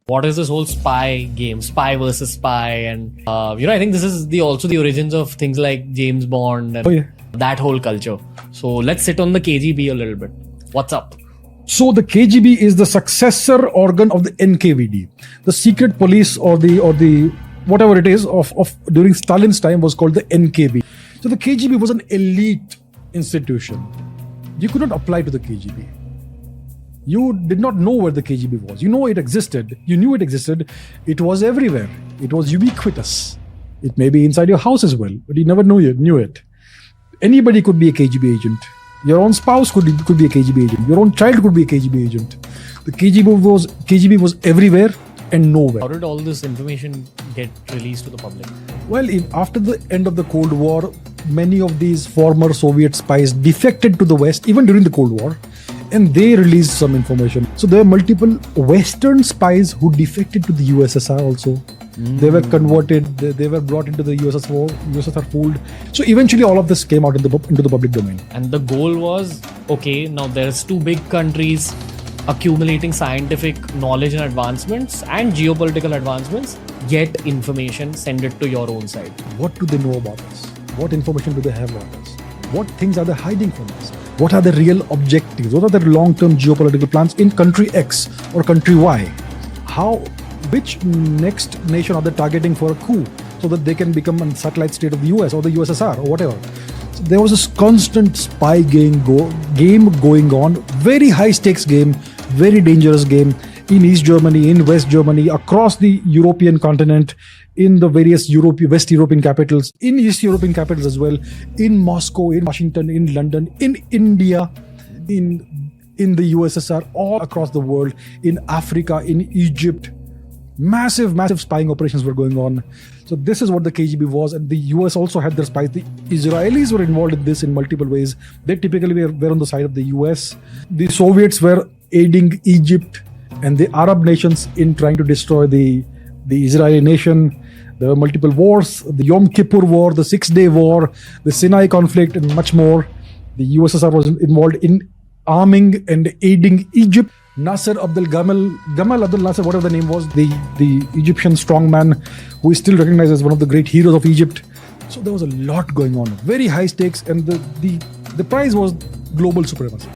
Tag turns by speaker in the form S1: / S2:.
S1: What is this whole spy game, spy versus spy? And, I think this is also the origins of things like James Bond and that whole culture. So let's sit on the KGB a little bit. What's up?
S2: So the KGB is the successor organ of the NKVD. The secret police or the whatever it is of during Stalin's time was called the NKVD. So the KGB was an elite institution. You could not apply to the KGB. You did not know where the KGB was. You know it existed. You knew it existed. It was everywhere. It was ubiquitous. It may be inside your house as well, but you never knew it. Anybody could be a KGB agent. Your own spouse could be a KGB agent. Your own child could be a KGB agent. The KGB was everywhere and nowhere.
S1: How did all this information get released to the public?
S2: Well, after the end of the Cold War, many of these former Soviet spies defected to the West, even during the Cold War, and they released some information. So there are multiple Western spies who defected to the USSR also. They were converted, they were brought into the USSR fold. So eventually all of this came out into the public domain.
S1: And the goal was, okay, now there's two big countries accumulating scientific knowledge and advancements and geopolitical advancements. Get information, send it to your own side.
S2: What do they know about us? What information do they have about us? What things are they hiding from us? What are the real objectives? What are the long-term geopolitical plans in country X or country Y? Which next nation are they targeting for a coup so that they can become a satellite state of the US or the USSR or whatever? So there was this constant spy game going on, very high stakes game, very dangerous game in East Germany, in West Germany, across the European continent, in the various West European capitals, in East European capitals as well, in Moscow, in Washington, in London, in India, in the USSR, all across the world, in Africa, in Egypt. Massive spying operations were going on. So this is what the KGB was, and the US also had their spies. The Israelis were involved in this in multiple ways. They typically were on the side of the US. The Soviets were aiding Egypt and the Arab nations in trying to destroy the Israeli nation. There were multiple wars, the Yom Kippur War, the 6-Day War, the Sinai conflict, and much more. The USSR was involved in arming and aiding Egypt. Nasser Gamal Abdel Nasser, whatever the name was, the Egyptian strongman who is still recognized as one of the great heroes of Egypt. So there was a lot going on, very high stakes, and the prize was global supremacy.